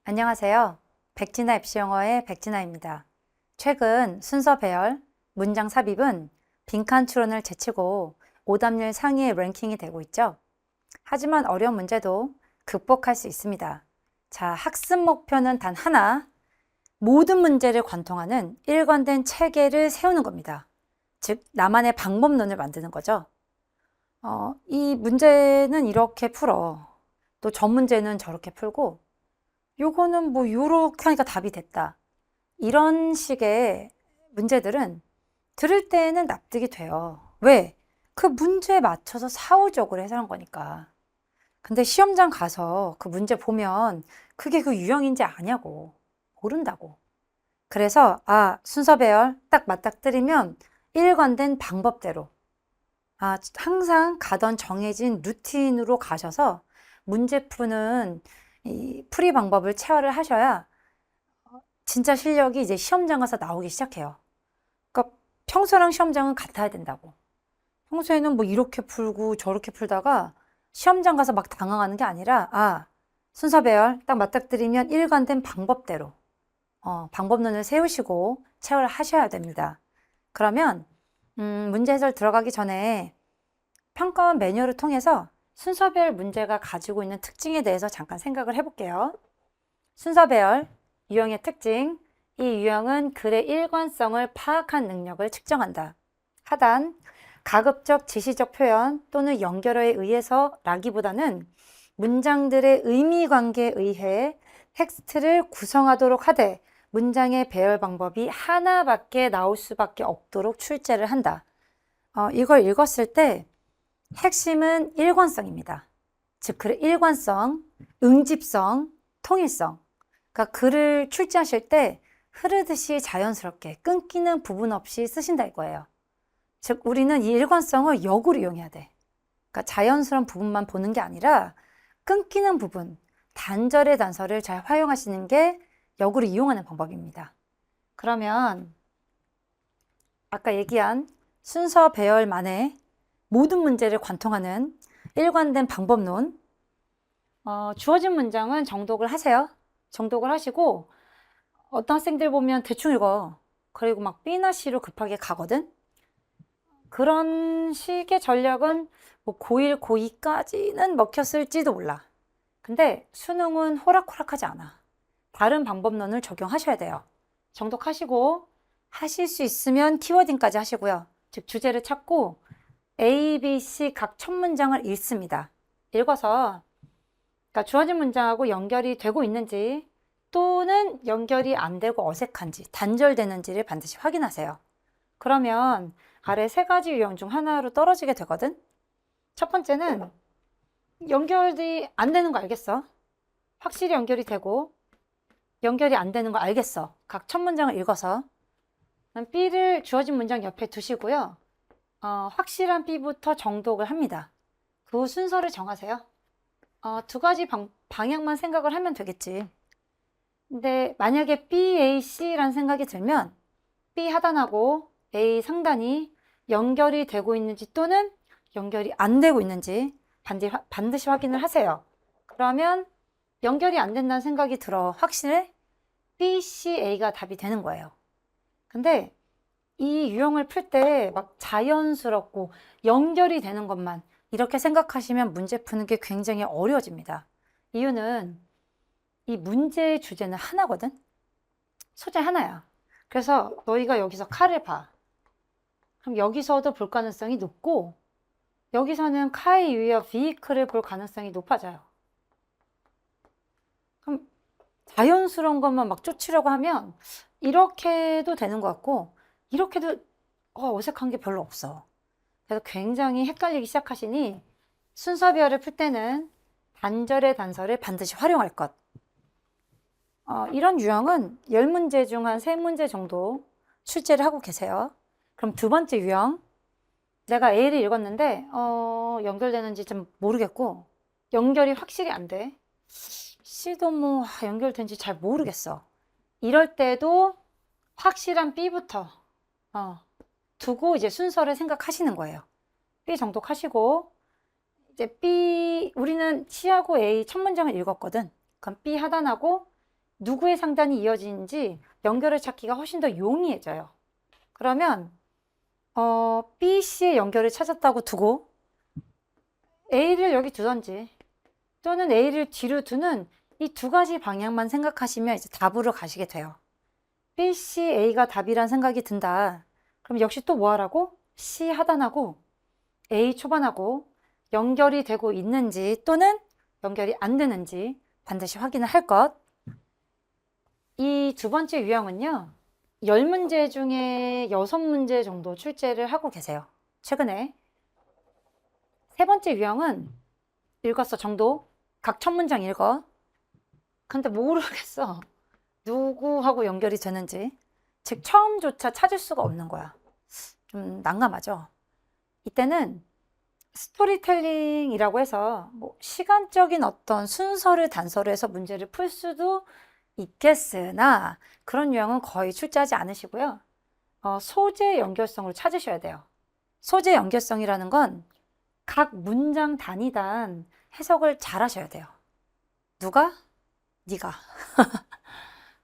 안녕하세요. 백진아 입시 영어의 백진아입니다. 최근 순서 배열, 문장 삽입은 빈칸 추론을 제치고 오답률 상위의 랭킹이 되고 있죠. 하지만 어려운 문제도 극복할 수 있습니다. 자, 학습 목표는 단 하나, 모든 문제를 관통하는 일관된 체계를 세우는 겁니다. 즉, 나만의 방법론을 만드는 거죠. 이 문제는 이렇게 풀어. 또 저 문제는 저렇게 풀고 요거는 뭐 요렇게 하니까 답이 됐다. 이런 식의 문제들은 들을 때는 납득이 돼요. 왜? 그 문제에 맞춰서 사후적으로 해석한 거니까. 근데 시험장 가서 그 문제 보면 그게 그 유형인지 아냐고. 모른다고. 그래서 순서 배열 딱 맞닥뜨리면 일관된 방법대로 항상 가던 정해진 루틴으로 가셔서 문제 푸는 이 풀이 방법을 체화를 하셔야 진짜 실력이 이제 시험장 가서 나오기 시작해요. 그러니까 평소랑 시험장은 같아야 된다고. 평소에는 뭐 이렇게 풀고 저렇게 풀다가 시험장 가서 막 당황하는 게 아니라 순서 배열 딱 맞닥뜨리면 일관된 방법대로 방법론을 세우시고 체화를 하셔야 됩니다. 그러면 문제 해설 들어가기 전에 평가원 매뉴얼을 통해서 순서별 문제가 가지고 있는 특징에 대해서 잠깐 생각을 해볼게요. 순서배열 유형의 특징. 이 유형은 글의 일관성을 파악한 능력을 측정한다. 하단, 가급적 지시적 표현 또는 연결어에 의해서 라기보다는 문장들의 의미 관계에 의해 텍스트를 구성하도록 하되 문장의 배열 방법이 하나밖에 나올 수밖에 없도록 출제를 한다. 이걸 읽었을 때 핵심은 일관성입니다. 즉, 글의 일관성, 응집성, 통일성. 그러니까 글을 출제하실 때 흐르듯이 자연스럽게 끊기는 부분 없이 쓰신다 이거예요. 즉, 우리는 이 일관성을 역으로 이용해야 돼. 그러니까 자연스러운 부분만 보는 게 아니라 끊기는 부분, 단절의 단서를 잘 활용하시는 게 역으로 이용하는 방법입니다. 그러면 아까 얘기한 순서 배열만의 모든 문제를 관통하는 일관된 방법론. 주어진 문장은 정독을 하세요. 정독을 하시고 어떤 학생들 보면 대충 읽어. 그리고 막 B나 C로 급하게 가거든. 그런 식의 전략은 뭐 고1, 고2까지는 먹혔을지도 몰라. 근데 수능은 호락호락하지 않아. 다른 방법론을 적용하셔야 돼요. 정독하시고 하실 수 있으면 키워딩까지 하시고요. 즉 주제를 찾고 A, B, C 각 첫 문장을 읽습니다. 읽어서 그러니까 주어진 문장하고 연결이 되고 있는지 또는 연결이 안 되고 어색한지 단절되는지를 반드시 확인하세요. 그러면 아래 세 가지 유형 중 하나로 떨어지게 되거든. 첫 번째는 연결이 안 되는 거 알겠어. 확실히 연결이 되고 연결이 안 되는 거 알겠어. 각 첫 문장을 읽어서 B를 주어진 문장 옆에 두시고요. 확실한 B부터 정독을 합니다. 그 순서를 정하세요. 두 가지 방향만 생각을 하면 되겠지. 근데 만약에 B, A, C라는 생각이 들면 B 하단하고 A 상단이 연결이 되고 있는지 또는 연결이 안 되고 있는지 반드시 확인을 하세요. 그러면 연결이 안 된다는 생각이 들어. 확실해? B, C, A가 답이 되는 거예요. 근데 이 유형을 풀 때 막 자연스럽고 연결이 되는 것만 이렇게 생각하시면 문제 푸는 게 굉장히 어려워집니다. 이유는 이 문제의 주제는 하나거든? 소재 하나야. 그래서 너희가 여기서 칼을 봐. 그럼 여기서도 볼 가능성이 높고 여기서는 칼에 의해 비이클을 볼 가능성이 높아져요. 그럼 자연스러운 것만 막 쫓으려고 하면 이렇게도 되는 것 같고 이렇게도 어색한 게 별로 없어. 그래서 굉장히 헷갈리기 시작하시니 순서별을 풀 때는 단절의 단서를 반드시 활용할 것. 이런 유형은 10문제 중 한 3문제 정도 출제를 하고 계세요. 그럼 두 번째 유형. 내가 A를 읽었는데 연결되는지 좀 모르겠고 연결이 확실히 안 돼. C도 뭐 연결된지 잘 모르겠어. 이럴 때도 확실한 B부터 두고 이제 순서를 생각하시는 거예요. B 정독하시고 이제 B 우리는 C하고 A 첫 문장을 읽었거든. 그럼 B 하단하고 누구의 상단이 이어지는지 연결을 찾기가 훨씬 더 용이해져요. 그러면 B, C의 연결을 찾았다고 두고 A를 여기 두던지 또는 A를 뒤로 두는 이 두 가지 방향만 생각하시면 이제 답으로 가시게 돼요. B, C, A가 답이란 생각이 든다. 그럼 역시 또 뭐 하라고? C 하단하고 A 초반하고 연결이 되고 있는지 또는 연결이 안 되는지 반드시 확인을 할 것. 이 두 번째 유형은요. 10문제 중에 6문제 정도 출제를 하고 계세요. 최근에. 세 번째 유형은 읽었어 정도. 각 첫 문장 읽어. 근데 모르겠어. 누구하고 연결이 되는지. 즉 처음조차 찾을 수가 없는 거야. 좀 난감하죠. 이때는 스토리텔링이라고 해서 뭐 시간적인 어떤 순서를 단서로 해서 문제를 풀 수도 있겠으나 그런 유형은 거의 출제하지 않으시고요. 소재 연결성을 찾으셔야 돼요. 소재 연결성이라는 건 각 문장 단위단 해석을 잘 하셔야 돼요. 누가? 네가.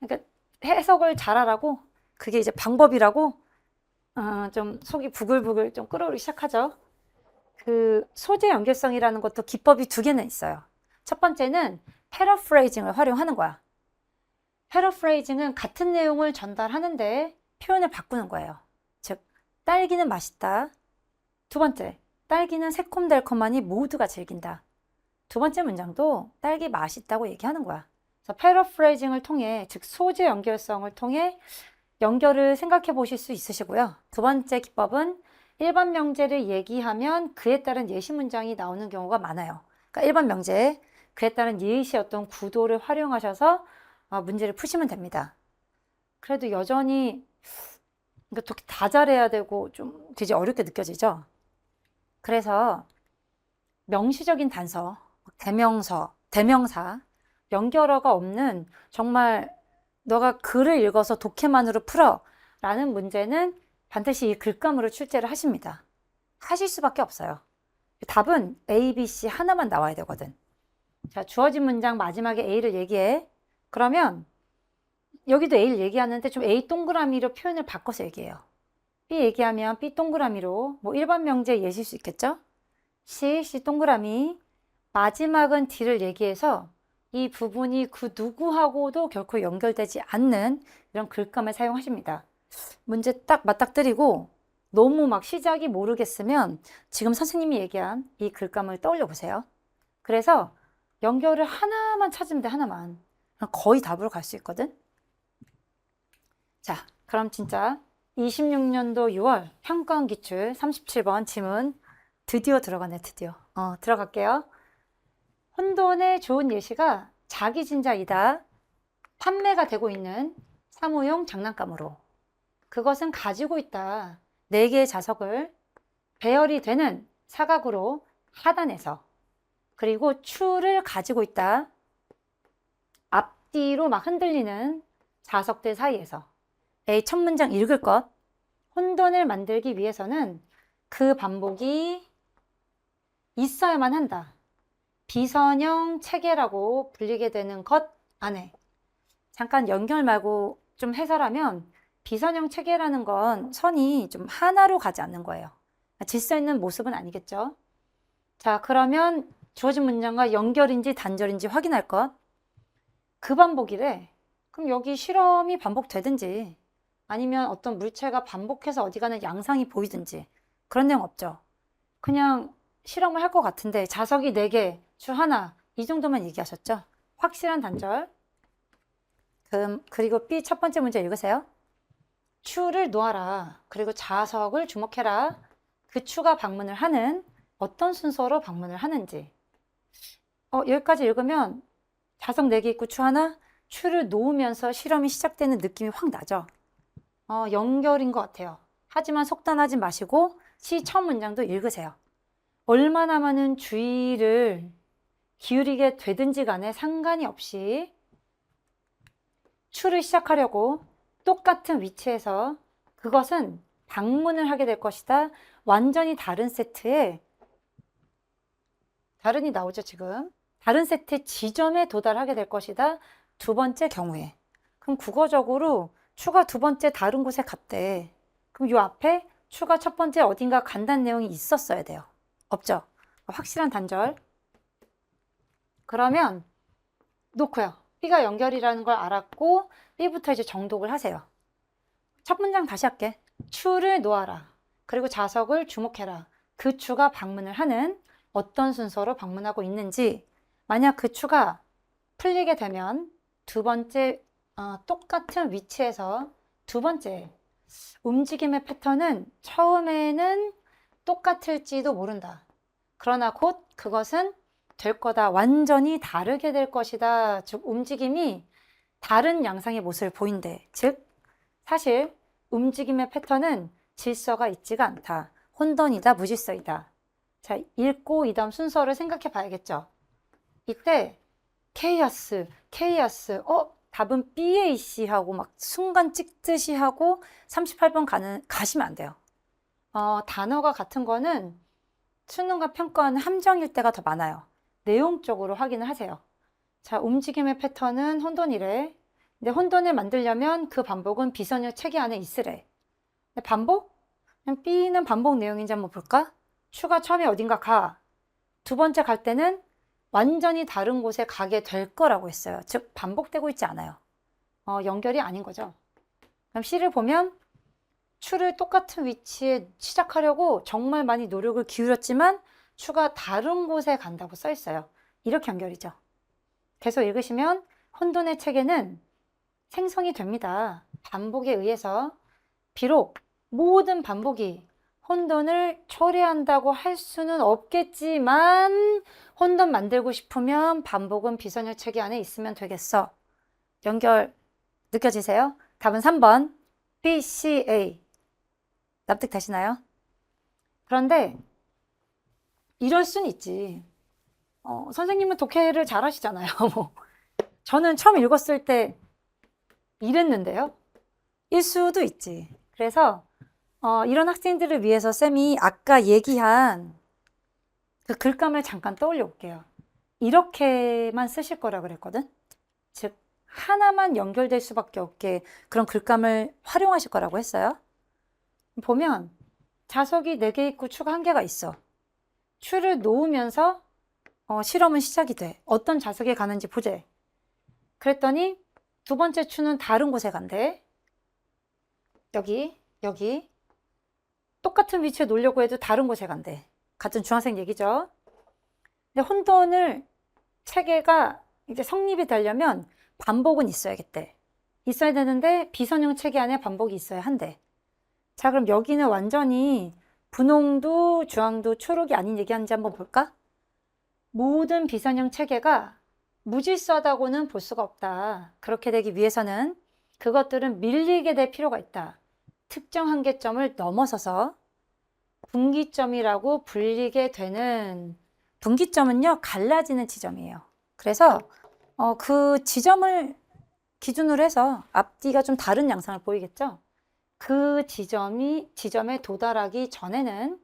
그러니까 해석을 잘하라고 그게 이제 방법이라고 좀 속이 부글부글 좀 끓어오르기 시작하죠. 그 소재 연결성이라는 것도 기법이 두 개는 있어요. 첫 번째는 패러프레이징을 활용하는 거야. 패러프레이징은 같은 내용을 전달하는데 표현을 바꾸는 거예요. 즉, 딸기는 맛있다. 두 번째, 딸기는 새콤달콤하니 모두가 즐긴다. 두 번째 문장도 딸기 맛있다고 얘기하는 거야. 그래서 패러프레이징을 통해, 즉 소재 연결성을 통해 연결을 생각해 보실 수 있으시고요. 두 번째 기법은 일반 명제를 얘기하면 그에 따른 예시 문장이 나오는 경우가 많아요. 그러니까 일반 명제, 그에 따른 예시 어떤 구도를 활용하셔서 문제를 푸시면 됩니다. 그래도 여전히 다 잘해야 되고 좀 되게 어렵게 느껴지죠. 그래서 명시적인 단서, 대명서, 대명사, 연결어가 없는 정말 너가 글을 읽어서 독해만으로 풀어 라는 문제는 반드시 이 글감으로 출제를 하십니다. 하실 수밖에 없어요. 답은 A, B, C 하나만 나와야 되거든. 자, 주어진 문장 마지막에 A를 얘기해. 그러면 여기도 A를 얘기하는데 좀 A 동그라미로 표현을 바꿔서 얘기해요. B 얘기하면 B 동그라미로, 뭐 일반 명제 예시일 수 있겠죠? C 동그라미, 마지막은 D를 얘기해서 이 부분이 그 누구하고도 결코 연결되지 않는 이런 글감을 사용하십니다. 문제 딱 맞닥뜨리고 너무 막 시작이 모르겠으면 지금 선생님이 얘기한 이 글감을 떠올려 보세요. 그래서 연결을 하나만 찾으면 돼, 하나만. 거의 답으로 갈 수 있거든. 자, 그럼 진짜 26년도 6월 평가원 기출 37번 지문 드디어 들어가네, 드디어. 들어갈게요. 혼돈의 좋은 예시가 자기진자이다. 판매가 되고 있는 사무용 장난감으로. 그것은 가지고 있다. 4개의 자석을 배열이 되는 사각으로 하단에서. 그리고 추를 가지고 있다. 앞뒤로 막 흔들리는 자석들 사이에서. A 첫 문장 읽을 것. 혼돈을 만들기 위해서는 그 반복이 있어야만 한다. 비선형 체계라고 불리게 되는 것 안에. 잠깐 연결 말고 좀 해설하면 비선형 체계라는 건 선이 좀 하나로 가지 않는 거예요. 질서 있는 모습은 아니겠죠. 자, 그러면 주어진 문장과 연결인지 단절인지 확인할 것. 그 반복이래. 그럼 여기 실험이 반복되든지 아니면 어떤 물체가 반복해서 어디 가는 양상이 보이든지 그런 내용 없죠. 그냥 실험을 할 것 같은데 자석이 4개, 주 하나 이 정도만 얘기하셨죠. 확실한 단절. 그리고 B 첫 번째 문제 읽으세요. 추를 놓아라. 그리고 자석을 주목해라. 그 추가 방문을 하는 어떤 순서로 방문을 하는지. 여기까지 읽으면 자석 4개 있고 추 하나, 추를 놓으면서 실험이 시작되는 느낌이 확 나죠. 연결인 것 같아요. 하지만 속단하지 마시고 시 첫 문장도 읽으세요. 얼마나 많은 주의를 기울이게 되든지 간에 상관이 없이 추를 시작하려고 똑같은 위치에서 그것은 방문을 하게 될 것이다. 완전히 다른 세트에 다른이 나오죠 지금. 다른 세트의 지점에 도달하게 될 것이다. 두 번째 경우에. 그럼 국어적으로 추가 두 번째 다른 곳에 갔대. 그럼 요 앞에 추가 첫 번째 어딘가 간다는 내용이 있었어야 돼요. 없죠? 확실한 단절. 그러면 놓고요. B가 연결이라는 걸 알았고 B부터 이제 정독을 하세요. 첫 문장 다시 할게. 추를 놓아라. 그리고 자석을 주목해라. 그 추가 방문을 하는 어떤 순서로 방문하고 있는지, 만약 그 추가 풀리게 되면 두 번째 똑같은 위치에서 두 번째 움직임의 패턴은 처음에는 똑같을지도 모른다. 그러나 곧 그것은 될 거다. 완전히 다르게 될 것이다. 즉 움직임이 다른 양상의 모습을 보인대. 즉 사실 움직임의 패턴은 질서가 있지가 않다. 혼돈이다. 무질서이다. 자, 읽고 이 다음 순서를 생각해 봐야겠죠. 이때 케이아스, 답은 BAC 하고 막 순간 찍듯이 하고 38번 가시면 안 돼요. 단어가 같은 거는 수능과 평가는 함정일 때가 더 많아요. 내용적으로 확인을 하세요. 자, 움직임의 패턴은 혼돈이래. 근데 혼돈을 만들려면 그 반복은 비선율 체계 안에 있으래. 근데 반복? 그냥 B는 반복 내용인지 한번 볼까? 추가 처음에 어딘가 가. 두 번째 갈 때는 완전히 다른 곳에 가게 될 거라고 했어요. 즉 반복되고 있지 않아요. 연결이 아닌 거죠. 그럼 C를 보면 추를 똑같은 위치에 시작하려고 정말 많이 노력을 기울였지만 추가 다른 곳에 간다고 써 있어요. 이렇게 연결이죠. 계속 읽으시면 혼돈의 체계는 생성이 됩니다. 반복에 의해서. 비록 모든 반복이 혼돈을 초래한다고 할 수는 없겠지만 혼돈 만들고 싶으면 반복은 비선율 체계 안에 있으면 되겠어. 연결 느껴지세요? 답은 3번 BCA. 납득되시나요? 그런데 이럴 순 있지. 선생님은 독해를 잘 하시잖아요. 저는 처음 읽었을 때 이랬는데요. 일 수도 있지. 그래서 이런 학생들을 위해서 쌤이 아까 얘기한 그 글감을 잠깐 떠올려 볼게요. 이렇게만 쓰실 거라 그랬거든. 즉 하나만 연결될 수밖에 없게 그런 글감을 활용하실 거라고 했어요. 보면 자석이 4개 있고 추가 1개가 있어. 추를 놓으면서 실험은 시작이 돼. 어떤 자석에 가는지 보재. 그랬더니 두 번째 추는 다른 곳에 간대. 여기 똑같은 위치에 놓으려고 해도 다른 곳에 간대. 같은 중학생 얘기죠. 근데 혼돈을 체계가 이제 성립이 되려면 반복은 있어야겠대. 있어야 되는데 비선형 체계 안에 반복이 있어야 한대. 자, 그럼 여기는 완전히 분홍도 주황도 초록이 아닌 얘기하는지 한번 볼까? 모든 비선형 체계가 무질서하다고는 볼 수가 없다. 그렇게 되기 위해서는 그것들은 밀리게 될 필요가 있다. 특정 한계점을 넘어서서 분기점이라고 불리게 되는, 분기점은요 갈라지는 지점이에요. 그래서 그 지점을 기준으로 해서 앞뒤가 좀 다른 양상을 보이겠죠. 그 지점에 도달하기 전에는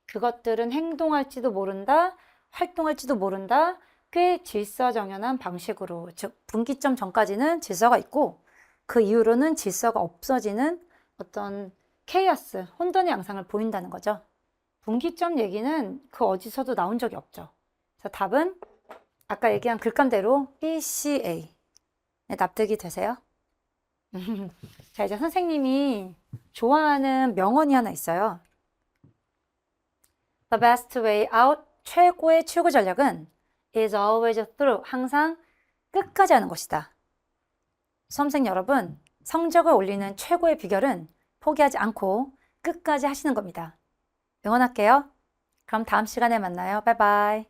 그것들은 행동할지도 모른다, 활동할지도 모른다. 꽤 질서정연한 방식으로, 즉 분기점 전까지는 질서가 있고 그 이후로는 질서가 없어지는 어떤 케이아스, 혼돈의 양상을 보인다는 거죠. 분기점 얘기는 그 어디서도 나온 적이 없죠. 그래서 답은 아까 얘기한 글감대로 BCA. 네, 납득이 되세요? 자, 이제 선생님이 좋아하는 명언이 하나 있어요. The best way out, 최고의 출구 전략은 is always through, 항상 끝까지 하는 것이다. 수험생 여러분, 성적을 올리는 최고의 비결은 포기하지 않고 끝까지 하시는 겁니다. 응원할게요. 그럼 다음 시간에 만나요. 바이바이.